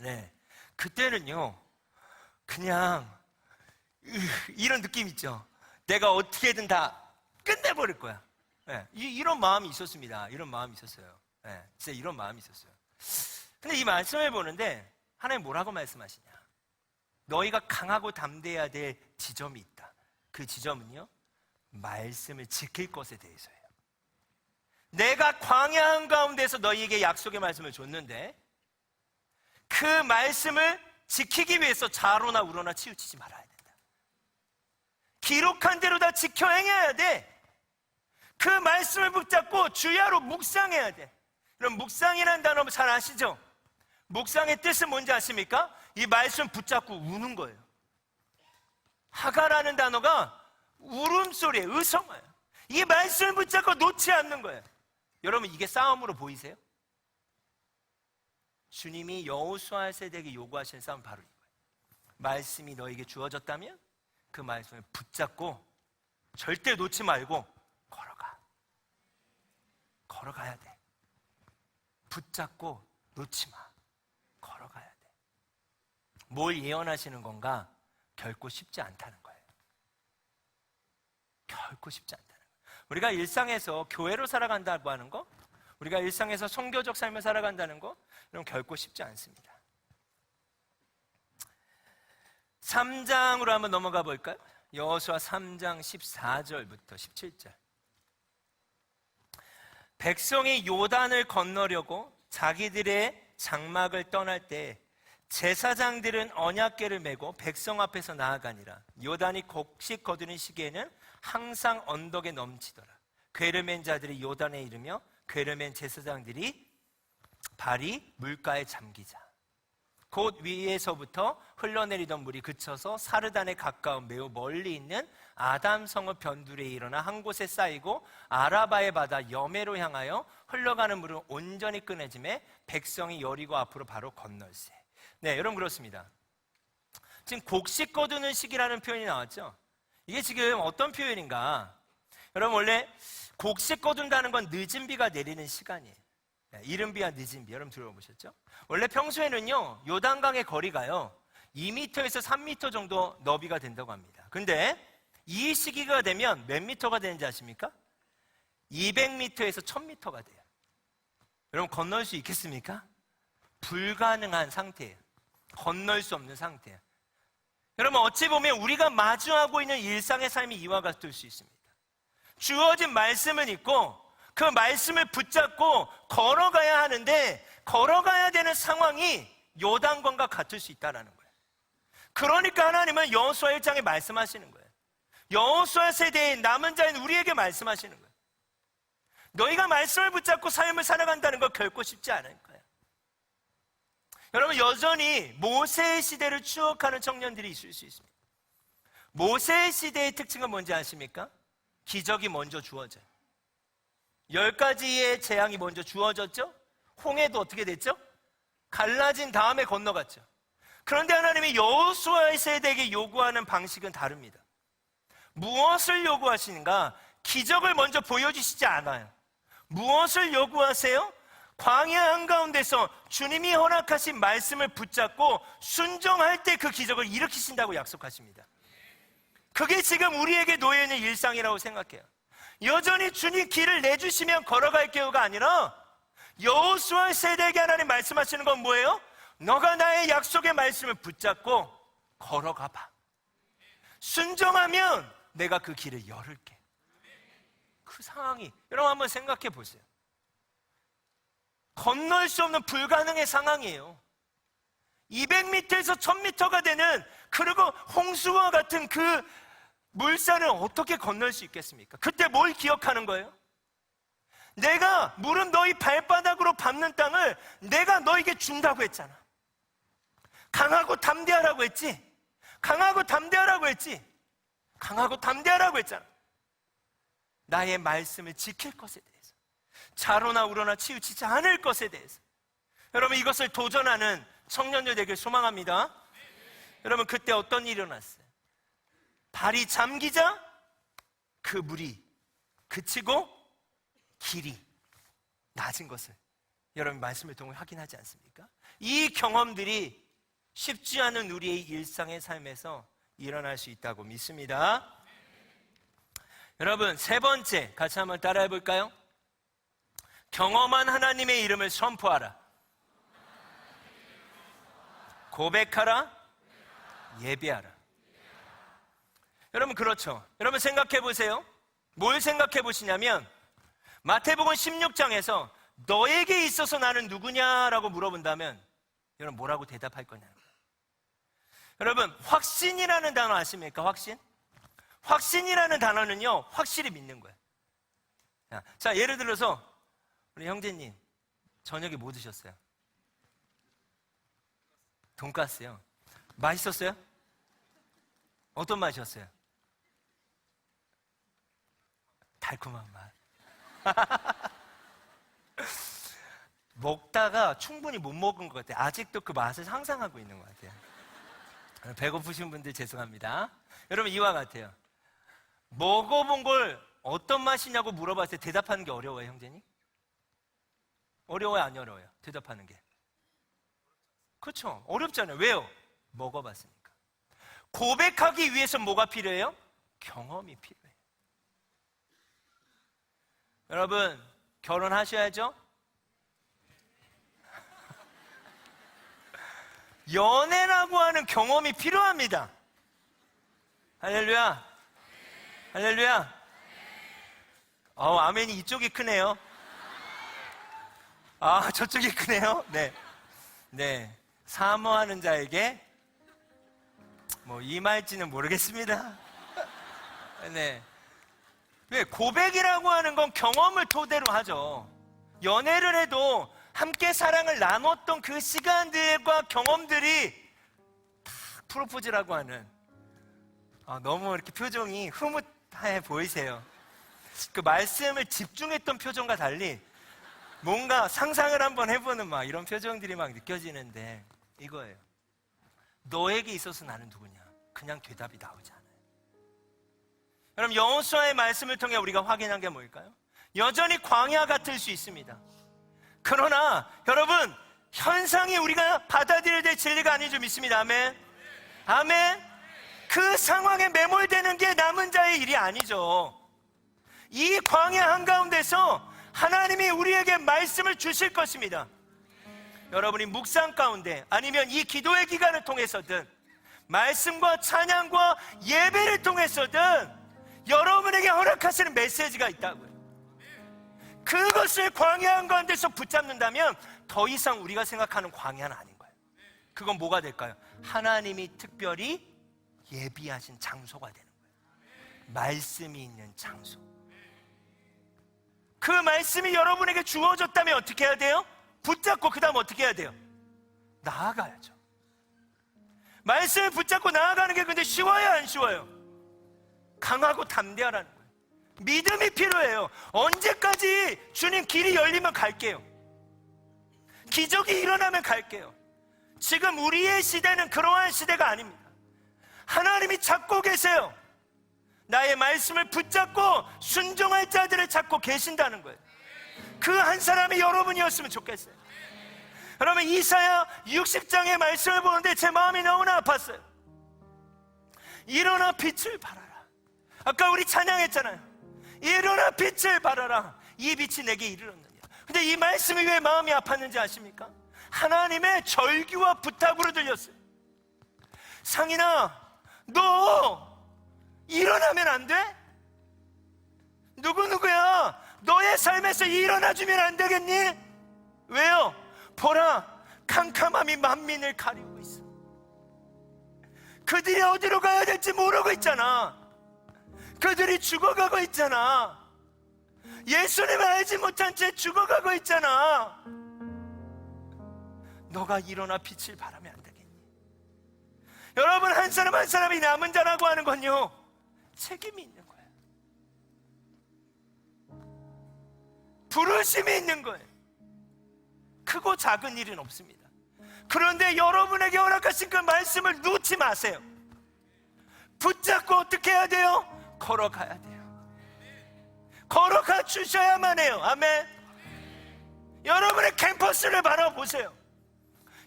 네. 그때는요, 그냥 이런 느낌 있죠. 내가 어떻게든 다 끝내버릴 거야. 네. 이런 마음이 있었습니다. 이런 마음이 있었어요. 네. 진짜 이런 마음이 있었어요. 근데 이 말씀을 보는데 하나님 뭐라고 말씀하시냐? 너희가 강하고 담대해야 될 지점이 있다. 그 지점은요, 말씀을 지킬 것에 대해서예요. 내가 광야 한가운데서 너희에게 약속의 말씀을 줬는데 그 말씀을 지키기 위해서 좌로나 우로나 치우치지 말아야 된다. 기록한 대로 다 지켜 행해야 돼. 그 말씀을 붙잡고 주야로 묵상해야 돼. 그럼 묵상이라는 단어 잘 아시죠? 묵상의 뜻은 뭔지 아십니까? 이 말씀 붙잡고 우는 거예요. 하가라는 단어가 울음소리예요. 의성어예요. 이 말씀을 붙잡고 놓지 않는 거예요. 여러분 이게 싸움으로 보이세요? 주님이 여호수아 세대에게 요구하시는 싸움은 바로 이거예요. 말씀이 너에게 주어졌다면 그 말씀을 붙잡고 절대 놓지 말고 걸어가야 돼. 붙잡고 놓지 마. 걸어가야 돼. 뭘 예언하시는 건가? 결코 쉽지 않다는 거예요. 결코 쉽지 않다는 거예요. 우리가 일상에서 교회로 살아간다고 하는 거, 우리가 일상에서 선교적 삶을 살아간다는 거, 이런 결코 쉽지 않습니다. 3장으로 한번 넘어가 볼까요? 여호수아 3장 14절부터 17절. 백성이 요단을 건너려고 자기들의 장막을 떠날 때 제사장들은 언약궤를 메고 백성 앞에서 나아가니라. 요단이 곡식 거두는 시기에는 항상 언덕에 넘치더라. 궤를 맨 자들이 요단에 이르며 궤를 맨 제사장들이 발이 물가에 잠기자. 곧 위에서부터 흘러내리던 물이 그쳐서 사르단에 가까운 매우 멀리 있는 아담성읍 변두리에 일어나 한 곳에 쌓이고 아라바의 바다 여메로 향하여 흘러가는 물은 온전히 끊어짐에 백성이 여리고 앞으로 바로 건널세. 네, 여러분 그렇습니다. 지금 곡식 거두는 시기라는 표현이 나왔죠. 이게 지금 어떤 표현인가? 여러분 원래 곡식 거둔다는 건 늦은 비가 내리는 시간이에요. 이른 비와 늦은 비, 여러분 들어보셨죠? 원래 평소에는요, 요단강의 거리가요 2m에서 3m 정도 너비가 된다고 합니다. 근데 이 시기가 되면 몇 미터가 되는지 아십니까? 200m에서 1000m가 돼요. 여러분 건널 수 있겠습니까? 불가능한 상태예요. 건널 수 없는 상태예요. 여러분 어찌 보면 우리가 마주하고 있는 일상의 삶이 이와 같을 수 있습니다. 주어진 말씀은 있고 그 말씀을 붙잡고 걸어가야 하는데 걸어가야 되는 상황이 요단강과 같을 수 있다는 거예요. 그러니까 하나님은 여호수아 1장에 말씀하시는 거예요. 여호수아 세대의 남은 자인 우리에게 말씀하시는 거예요. 너희가 말씀을 붙잡고 삶을 살아간다는 거 결코 쉽지 않을 거예요. 여러분 여전히 모세의 시대를 추억하는 청년들이 있을 수 있습니다. 모세의 시대의 특징은 뭔지 아십니까? 기적이 먼저 주어져요. 10가지의 재앙이 먼저 주어졌죠? 홍해도 어떻게 됐죠? 갈라진 다음에 건너갔죠. 그런데 하나님이 여호수아의 세대에게 요구하는 방식은 다릅니다. 무엇을 요구하시는가? 기적을 먼저 보여주시지 않아요. 무엇을 요구하세요? 광야 한가운데서 주님이 허락하신 말씀을 붙잡고 순종할 때 그 기적을 일으키신다고 약속하십니다. 그게 지금 우리에게 놓여있는 일상이라고 생각해요. 여전히 주님 길을 내주시면 걸어갈게요가 아니라 여호수아 세대에게 하나님 말씀하시는 건 뭐예요? 너가 나의 약속의 말씀을 붙잡고 걸어가 봐. 순종하면 내가 그 길을 열을게. 그 상황이, 여러분 한번 생각해 보세요. 건널 수 없는 불가능의 상황이에요. 200m에서 1000m가 되는, 그리고 홍수와 같은 그 물살을 어떻게 건널 수 있겠습니까? 그때 뭘 기억하는 거예요? 내가 무릎 너희 발바닥으로 밟는 땅을 내가 너에게 준다고 했잖아. 강하고 담대하라고 했지. 강하고 담대하라고 했지. 강하고 담대하라고 했잖아. 나의 말씀을 지킬 것에 대해서, 자로나 우로나 치우치지 않을 것에 대해서. 여러분, 이것을 도전하는 청년들 되길 소망합니다. 여러분, 그때 어떤 일이 일어났어요? 발이 잠기자 그 물이 그치고 길이 낮은 것을 여러분 말씀을 통해 확인하지 않습니까? 이 경험들이 쉽지 않은 우리의 일상의 삶에서 일어날 수 있다고 믿습니다. 여러분, 세 번째 같이 한번 따라해 볼까요? 경험한 하나님의 이름을 선포하라. 고백하라. 예배하라. 여러분, 그렇죠. 여러분 생각해 보세요. 뭘 생각해 보시냐면, 마태복음 16장에서 너에게 있어서 나는 누구냐라고 물어본다면 여러분 뭐라고 대답할 거냐는 거예요. 여러분, 확신이라는 단어 아십니까? 확신? 확신이라는 단어는요, 확실히 믿는 거예요. 자, 예를 들어서 우리 형제님 저녁에 뭐 드셨어요? 돈가스요. 맛있었어요? 어떤 맛이었어요? 달콤한 맛. 먹다가 충분히 못 먹은 것 같아요. 아직도 그 맛을 상상하고 있는 것 같아요. 배고프신 분들 죄송합니다. 여러분, 이와 같아요. 먹어본 걸 어떤 맛이냐고 물어봤을 때 대답하는 게 어려워요, 형제님? 어려워요, 안 어려워요? 대답하는 게. 그렇죠. 어렵잖아요. 왜요? 먹어봤으니까. 고백하기 위해서 뭐가 필요해요? 경험이 필요해요. 여러분, 결혼하셔야죠? 연애라고 하는 경험이 필요합니다. 할렐루야. 할렐루야. 아멘이 이쪽이 크네요. 저쪽이 크네요. 네. 네. 사모하는 자에게 뭐 임할지는 모르겠습니다. 네. 왜? 고백이라고 하는 건 경험을 토대로 하죠. 연애를 해도 함께 사랑을 나눴던 그 시간들과 경험들이 다 프로포즈라고 하는, 너무 이렇게 표정이 흐뭇해 보이세요. 그 말씀을 집중했던 표정과 달리 뭔가 상상을 한번 해보는 막 이런 표정들이 막 느껴지는데, 이거예요. 너에게 있어서 나는 누구냐? 그냥 대답이 나오지 않아요. 여러분, 여호수아의 말씀을 통해 우리가 확인한 게 뭘까요? 여전히 광야 같을 수 있습니다. 그러나 여러분, 현상이 우리가 받아들여야 될 진리가 아닌 줄 믿습니다. 아멘. 아멘. 그 상황에 매몰되는 게 남은 자의 일이 아니죠. 이 광야 한가운데서 하나님이 우리에게 말씀을 주실 것입니다. 여러분이 묵상 가운데 아니면 이 기도의 기간을 통해서든 말씀과 찬양과 예배를 통해서든 여러분에게 허락하시는 메시지가 있다고요. 그것을 광야 한가운데서 붙잡는다면 더 이상 우리가 생각하는 광야는 아닌 거예요. 그건 뭐가 될까요? 하나님이 특별히 예비하신 장소가 되는 거예요. 말씀이 있는 장소. 그 말씀이 여러분에게 주어졌다면 어떻게 해야 돼요? 붙잡고 그 다음 어떻게 해야 돼요? 나아가야죠. 말씀을 붙잡고 나아가는 게 근데 쉬워요, 안 쉬워요? 강하고 담대하라는 거예요. 믿음이 필요해요. 언제까지 주님 길이 열리면 갈게요. 기적이 일어나면 갈게요. 지금 우리의 시대는 그러한 시대가 아닙니다. 하나님이 찾고 계세요. 나의 말씀을 붙잡고 순종할 자들을 찾고 계신다는 거예요. 그 한 사람이 여러분이었으면 좋겠어요. 여러분, 이사야 60장의 말씀을 보는데 제 마음이 너무나 아팠어요. 일어나 빛을 발하라. 아까 우리 찬양했잖아요. 일어나 빛을 발하라. 이 빛이 내게 이르렀느냐. 근데 이 말씀이 왜 마음이 아팠는지 아십니까? 하나님의 절규와 부탁으로 들렸어요. 상인아, 너 일어나면 안 돼? 누구야? 너의 삶에서 일어나주면 안 되겠니? 왜요? 보라, 캄캄함이 만민을 가리고 있어. 그들이 어디로 가야 될지 모르고 있잖아. 그들이 죽어가고 있잖아. 예수님을 알지 못한 채 죽어가고 있잖아. 너가 일어나 빛을 발하면 안 되겠니? 여러분, 한 사람 한 사람이 남은 자라고 하는 건요, 책임이 있는 거예요. 부르심이 있는 거예요. 크고 작은 일은 없습니다. 그런데 여러분에게 허락하신 그 말씀을 놓지 마세요. 붙잡고 어떻게 해야 돼요? 걸어가야 돼요. 걸어가 주셔야만 해요. 아멘. 여러분의 캠퍼스를 바라보세요.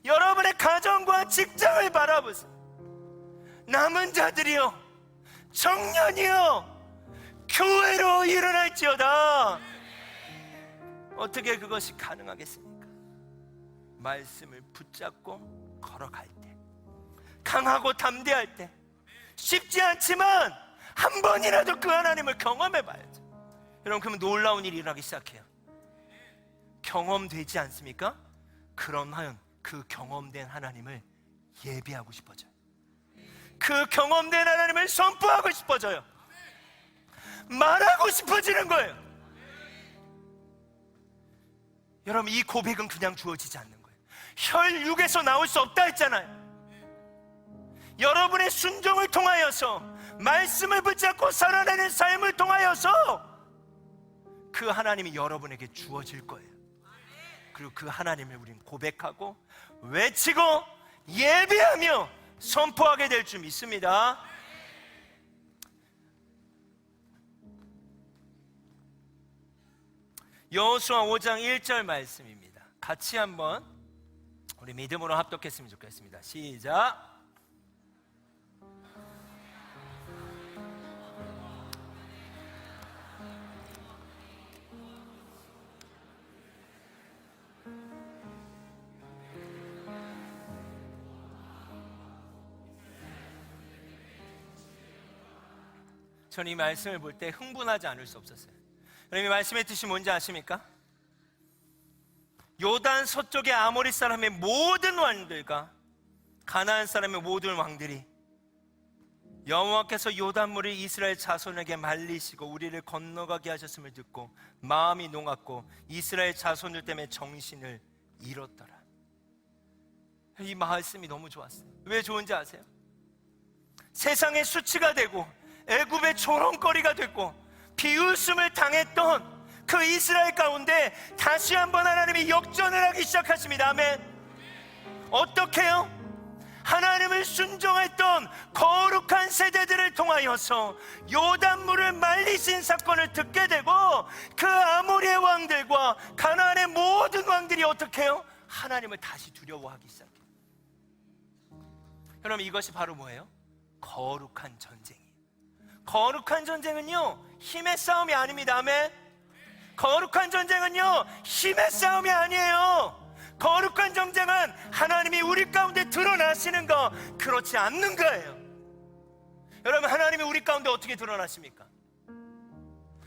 여러분의 가정과 직장을 바라보세요. 남은 자들이요, 청년이요, 교회로 일어날지어다. 어떻게 그것이 가능하겠습니까? 말씀을 붙잡고 걸어갈 때, 강하고 담대할 때. 쉽지 않지만 한 번이라도 그 하나님을 경험해 봐야죠. 여러분, 그러면 놀라운 일이 일어나기 시작해요. 경험되지 않습니까? 그러면 그 경험된 하나님을 예배하고 싶어져요. 그 경험된 하나님을 선포하고 싶어져요. 말하고 싶어지는 거예요. 여러분, 이 고백은 그냥 주어지지 않는 거예요. 혈육에서 나올 수 없다 했잖아요. 여러분의 순종을 통하여서, 말씀을 붙잡고 살아내는 삶을 통하여서 그 하나님이 여러분에게 주어질 거예요. 그리고 그 하나님을 우리는 고백하고 외치고 예배하며 선포하게 될 줄 믿습니다. 여호수아 5장 1절 말씀입니다. 같이 한번 우리 믿음으로 합독했으면 좋겠습니다. 시작. 저는 이 말씀을 볼 때 흥분하지 않을 수 없었어요. 이 말씀의 뜻이 뭔지 아십니까? 요단 서쪽의 아모리 사람의 모든 왕들과 가나안 사람의 모든 왕들이 여호와께서 요단물을 이스라엘 자손에게 말리시고 우리를 건너가게 하셨음을 듣고 마음이 녹았고 이스라엘 자손들 때문에 정신을 잃었더라. 이 말씀이 너무 좋았어요. 왜 좋은지 아세요? 세상의 수치가 되고 애굽의 조롱거리가 됐고 비웃음을 당했던 그 이스라엘 가운데 다시 한번 하나님이 역전을 하기 시작하십니다. 아멘. 어떻게요? 하나님을 순종했던 거룩한 세대들을 통하여서 요단물을 말리신 사건을 듣게 되고 그 아모리의 왕들과 가나안의 모든 왕들이 어떻게 해요? 하나님을 다시 두려워하기 시작해요. 여러분, 이것이 바로 뭐예요? 거룩한 전쟁이에요. 거룩한 전쟁은요, 힘의 싸움이 아닙니다. 아멘. 거룩한 전쟁은요, 힘의 싸움이 아니에요. 거룩한 전쟁은 하나님이 우리 가운데 드러나시는 거, 그렇지 않는 거예요. 여러분, 하나님이 우리 가운데 어떻게 드러나십니까?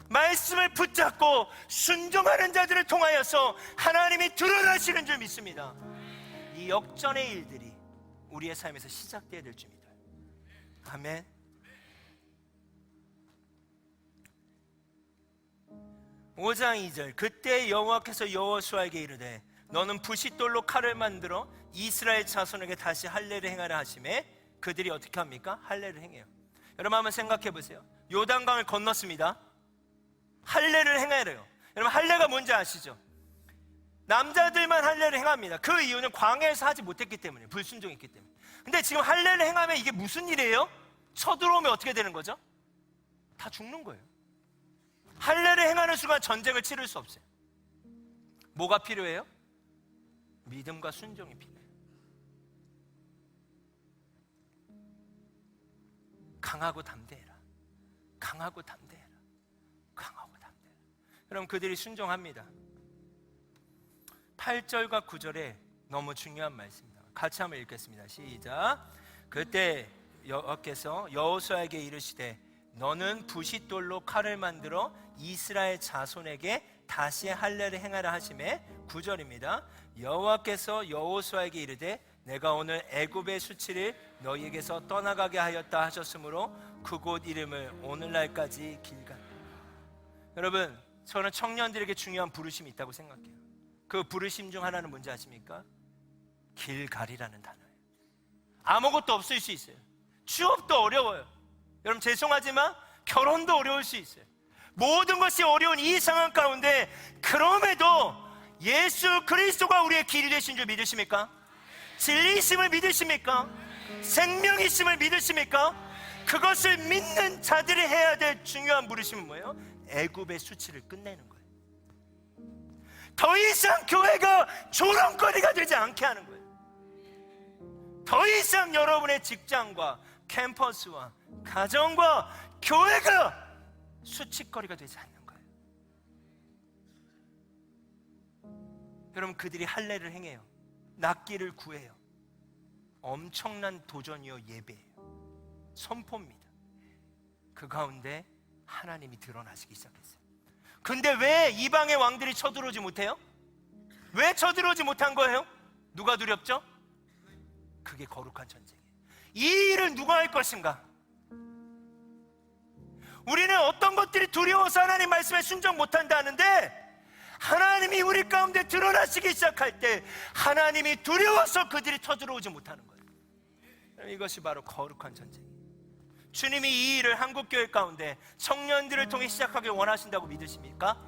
말씀을 붙잡고 순종하는 자들을 통하여서 하나님이 드러나시는 줄 믿습니다. 이 역전의 일들이 우리의 삶에서 시작되어야 될 줄 믿어요. 아멘. 5장 2절, 그때 여호와께서 여호수아에게 이르되 너는 부싯돌로 칼을 만들어 이스라엘 자손에게 다시 할례를 행하라 하시매 그들이 어떻게 합니까? 할례를 행해요. 여러분, 한번 생각해 보세요. 요단강을 건넜습니다. 할례를 행하래요. 여러분, 할례가 뭔지 아시죠? 남자들만 할례를 행합니다. 그 이유는 광야에서 하지 못했기 때문에, 불순종했기 때문에. 근데 지금 할례를 행하면 이게 무슨 일이에요? 쳐들어오면 어떻게 되는 거죠? 다 죽는 거예요. 할례를 행하는 순간 전쟁을 치를 수 없어요. 뭐가 필요해요? 믿음과 순종이 필요해요. 강하고 담대해라. 강하고 담대해라. 강하고 담대해라. 여러분, 그들이 순종합니다. 8절과 9절에 너무 중요한 말씀입니다. 같이 한번 읽겠습니다. 시작. 그때 여호와께서 여호수아에게 이르시되 너는 부싯돌로 칼을 만들어 이스라엘 자손에게 다시 할례를 행하라 하시매 9절입니다. 여호와께서 여호수아에게 이르되 내가 오늘 애굽의 수치를 너희에게서 떠나가게 하였다 하셨으므로 그곳 이름을 오늘날까지 길갈. 여러분, 저는 청년들에게 중요한 부르심이 있다고 생각해요. 그 부르심 중 하나는 뭔지 아십니까? 길갈이라는 단어예요. 아무것도 없을 수 있어요. 취업도 어려워요. 여러분, 죄송하지만 결혼도 어려울 수 있어요. 모든 것이 어려운 이 상황 가운데 그럼에도 예수 그리스도가 우리의 길이 되신 줄 믿으십니까? 진리이심을 믿으십니까? 생명이심을 믿으십니까? 그것을 믿는 자들이 해야 될 중요한 부르심은 뭐예요? 애굽의 수치를 끝내는 거예요. 더 이상 교회가 조롱거리가 되지 않게 하는 거예요. 더 이상 여러분의 직장과 캠퍼스와 가정과 교회가 수치거리가 되지 않는 거예요. 여러분, 그들이 할례를 행해요. 낫기를 구해요. 엄청난 도전이요, 예배예요. 선포입니다. 그 가운데 하나님이 드러나시기 시작했어요. 근데 왜 이방의 왕들이 쳐들어오지 못해요? 왜 쳐들어오지 못한 거예요? 누가 두렵죠? 그게 거룩한 전쟁이에요. 이 일을 누가 할 것인가? 우리는 어떤 것들이 두려워서 하나님 말씀에 순종 못한다 하는데, 하나님이 우리 가운데 드러나시기 시작할 때 하나님이 두려워서 그들이 쳐들어오지 못하는 거예요. 이것이 바로 거룩한 전쟁이에요. 주님이 이 일을 한국교회 가운데 청년들을 통해 시작하길 원하신다고 믿으십니까?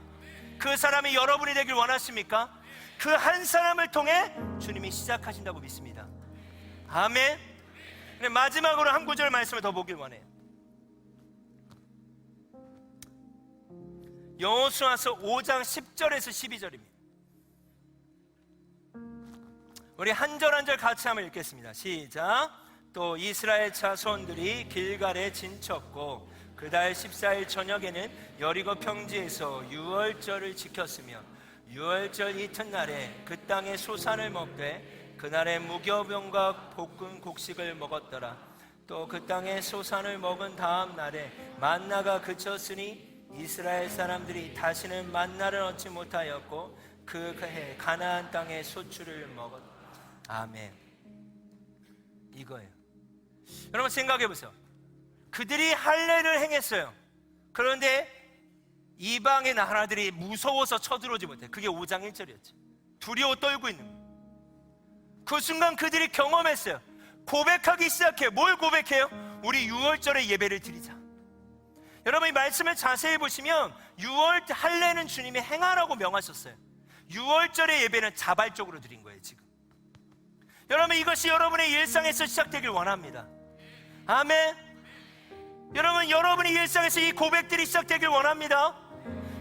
그 사람이 여러분이 되길 원하십니까? 그 한 사람을 통해 주님이 시작하신다고 믿습니다. 아멘. 마지막으로 한 구절 말씀을 더 보길 원해요. 여호수아서 5장 10절에서 12절입니다. 우리 한 절 한 절 같이 한번 읽겠습니다. 시작. 또 이스라엘 자손들이 길갈에 진쳤고 그 달 14일 저녁에는 여리고 평지에서 유월절을 지켰으며 유월절 이튿날에 그 땅의 소산을 먹되 그날에 무교병과 볶은 곡식을 먹었더라. 또 그 땅의 소산을 먹은 다음 날에 만나가 그쳤으니 이스라엘 사람들이 다시는 만나를 얻지 못하였고 그 해 가나안 땅의 소출을 먹었다. 아멘. 이거예요. 여러분 생각해 보세요. 그들이 할례를 행했어요. 그런데 이방의 나라들이 무서워서 쳐들어오지 못해. 그게 5장 1절이었죠. 두려워 떨고 있는 거예요. 그 순간 그들이 경험했어요. 고백하기 시작해요. 뭘 고백해요? 우리 6월절에 예배를 드리자. 여러분 이 말씀을 자세히 보시면 6월 할례는 주님이 행하라고 명하셨어요. 6월절의 예배는 자발적으로 드린 거예요. 지금 여러분 이것이 여러분의 일상에서 시작되길 원합니다. 아멘. 여러분 여러분의 일상에서 이 고백들이 시작되길 원합니다.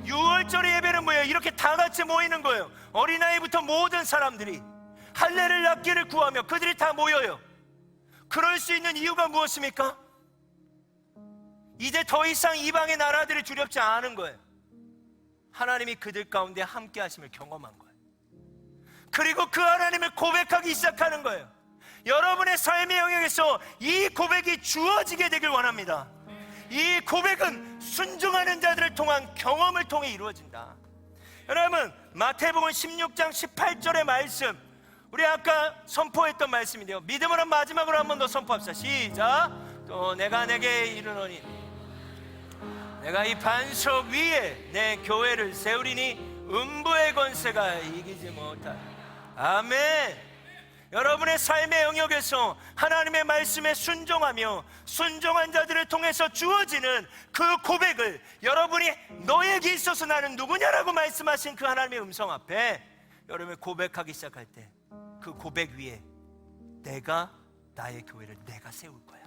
6월절의 예배는 뭐예요? 이렇게 다 같이 모이는 거예요. 어린아이부터 모든 사람들이 할례를 낫기를 구하며 그들이 다 모여요. 그럴 수 있는 이유가 무엇입니까? 이제 더 이상 이방의 나라들이 두렵지 않은 거예요. 하나님이 그들 가운데 함께 하심을 경험한 거예요. 그리고 그 하나님을 고백하기 시작하는 거예요. 여러분의 삶의 영역에서 이 고백이 주어지게 되길 원합니다. 이 고백은 순종하는 자들을 통한 경험을 통해 이루어진다. 여러분 마태복음 16장 18절의 말씀, 우리 아까 선포했던 말씀인데요, 믿음으로 마지막으로 한 번 더 선포합시다. 시작. 또 내가 내게 이르노니 내가 이 반석 위에 내 교회를 세우리니 음부의 권세가 이기지 못하리. 아멘. 여러분의 삶의 영역에서 하나님의 말씀에 순종하며 순종한 자들을 통해서 주어지는 그 고백을, 여러분이 너에게 있어서 나는 누구냐라고 말씀하신 그 하나님의 음성 앞에 여러분이 고백하기 시작할 때 그 고백 위에 내가 나의 교회를 내가 세울 거야.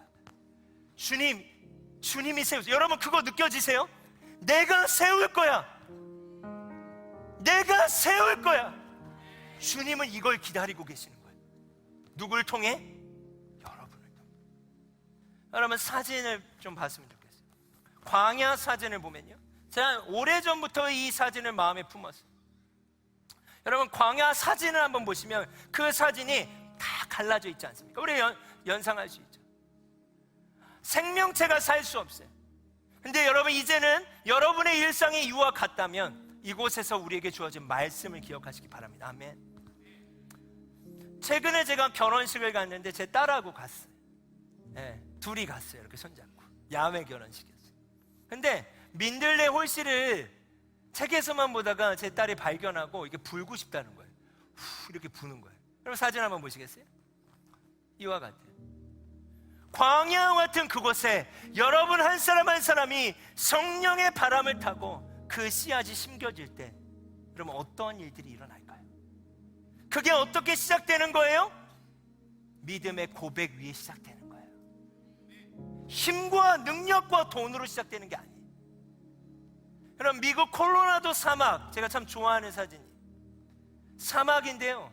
주님이 세우세요. 여러분 그거 느껴지세요? 내가 세울 거야. 내가 세울 거야. 주님은 이걸 기다리고 계시는 거예요. 누굴 통해? 여러분을 통해. 여러분 사진을 좀 봤으면 좋겠어요. 광야 사진을 보면요, 제가 오래전부터 이 사진을 마음에 품었어요. 여러분 광야 사진을 한번 보시면 그 사진이 다 갈라져 있지 않습니까? 우리 연상할 수 있죠. 생명체가 살 수 없어요. 근데 여러분 이제는 여러분의 일상이 이와 같다면 이곳에서 우리에게 주어진 말씀을 기억하시기 바랍니다. 아멘. 최근에 제가 결혼식을 갔는데 제 딸하고 갔어요. 네, 둘이 갔어요. 이렇게 손잡고 야외 결혼식이었어요. 근데 민들레 홀씨를 책에서만 보다가 제 딸이 발견하고 이게 불고 싶다는 거예요. 후, 이렇게 부는 거예요. 여러분 사진 한번 보시겠어요? 이와 같아요. 광야와 같은 그곳에 여러분 한 사람 한 사람이 성령의 바람을 타고 그 씨앗이 심겨질 때 여러분 어떤 일들이 일어날까요? 그게 어떻게 시작되는 거예요? 믿음의 고백 위에 시작되는 거예요. 힘과 능력과 돈으로 시작되는 게 아니에요. 여러분 미국 콜로라도 사막, 제가 참 좋아하는 사진이에요. 사막인데요,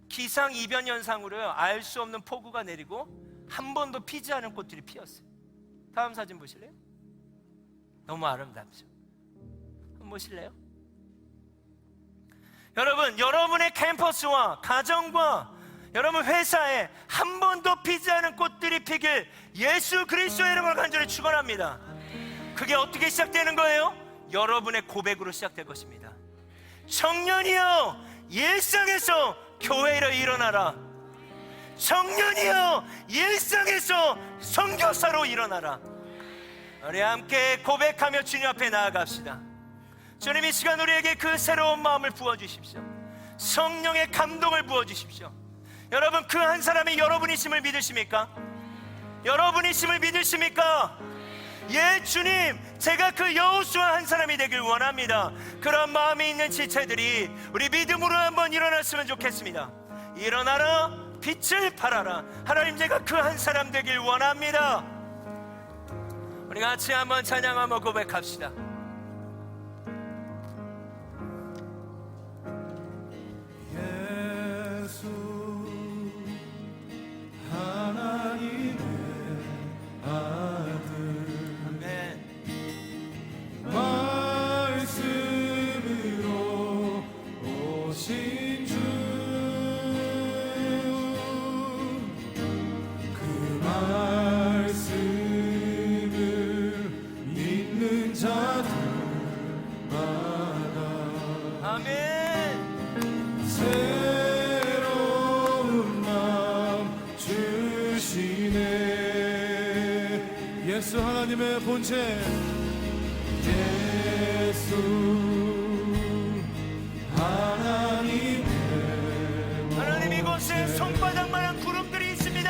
기상 이변 현상으로 알 수 없는 폭우가 내리고 한 번도 피지 않은 꽃들이 피었어요. 다음 사진 보실래요? 너무 아름답죠? 한번 보실래요? 여러분, 여러분의 캠퍼스와 가정과 여러분 회사에 한 번도 피지 않은 꽃들이 피길 예수 그리스도의 이름으로 간절히 축원합니다. 그게 어떻게 시작되는 거예요? 여러분의 고백으로 시작될 것입니다. 청년이여 일상에서 교회로 일어나라. 청년이여 일상에서 선교사로 일어나라. 우리 함께 고백하며 주님 앞에 나아갑시다. 주님 이 시간 우리에게 그 새로운 마음을 부어주십시오. 성령의 감동을 부어주십시오. 여러분 그 한 사람이 여러분이심을 믿으십니까? 여러분이심을 믿으십니까? 예 주님, 제가 그 여호수아 한 사람이 되길 원합니다. 그런 마음이 있는 지체들이 우리 믿음으로 한번 일어났으면 좋겠습니다. 일어나라, 빛을 발하라. 하나님, 제가 그 한 사람 되길 원합니다. 우리 같이 한번 찬양하며 고백합시다. 예수 하나님의 아들, 아멘. 말씀으로 오신 주, 그 말씀을 믿는 자들마다 아멘. 새로운 마음 주시네. 예수 하나님의 본체, 예수 하나님의 하나님, 이곳에 손바닥만한 구름들이 있습니다.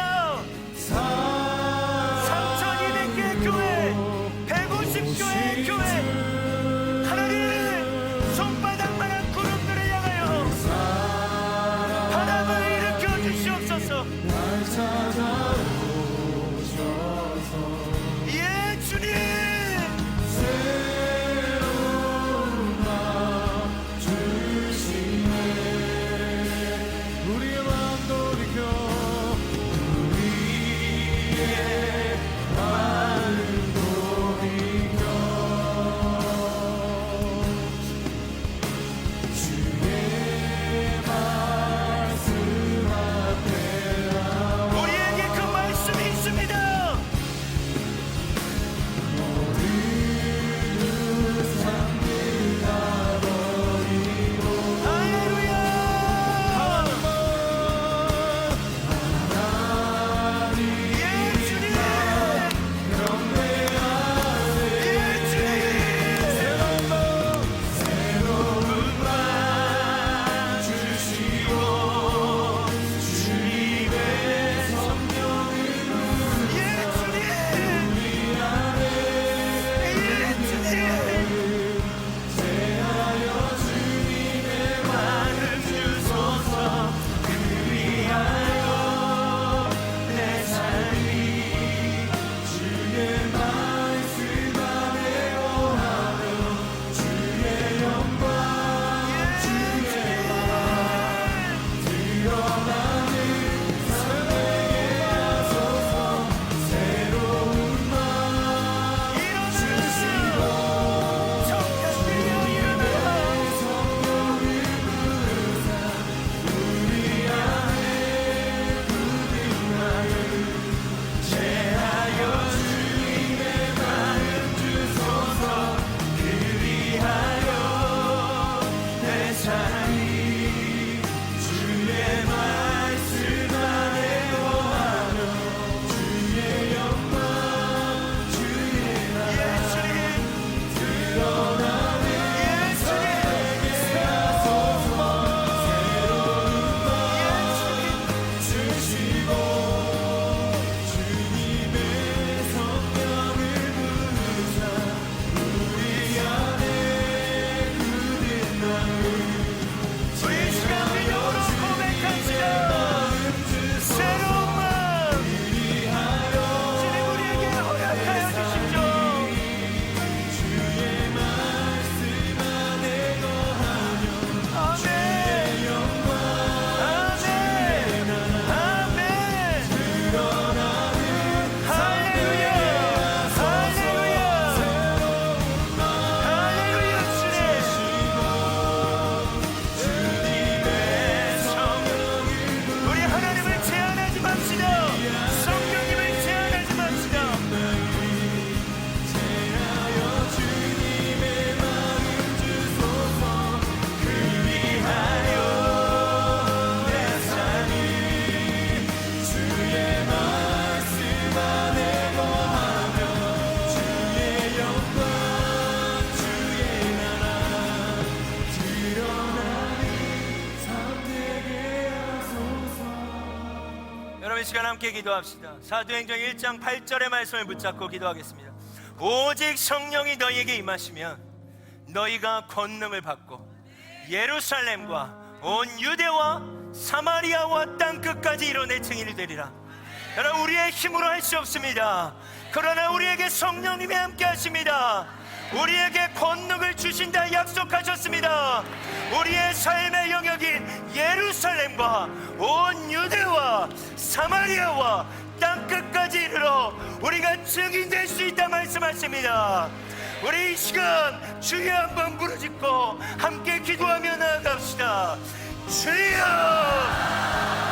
3,200개의 교회, 150교회의 교회, 하나님 손바닥만한 구름들을 향하여 바람을 일으켜 주시옵소서. 날 찾아오셔서 예 주님, 새로운 마음 주시네. 우리의 마음 돌이켜, 우리의 마음 돌이켜 주의 말씀 앞에 우리에게 그 말씀이 있습니다. 기도하는 시간 함께 기도합시다. 사도행전 1장 8절의 말씀을 붙잡고 기도하겠습니다. 오직 성령이 너희에게 임하시면 너희가 권능을 받고 예루살렘과 온 유대와 사마리아와 땅끝까지 이뤄내 증인이 되리라. 여러분, 우리의 힘으로 할 수 없습니다. 그러나 우리에게 성령님이 함께 하십니다. 우리에게 권능을 주신다 약속하셨습니다. 우리의 삶의 영역인 예루살렘과 온 유대와 사마리아와 땅끝까지 이르러 우리가 증인될 수 있다 말씀하십니다. 우리 이 시간 주여 한번 부르짖고 함께 기도하며 나아갑시다. 주여!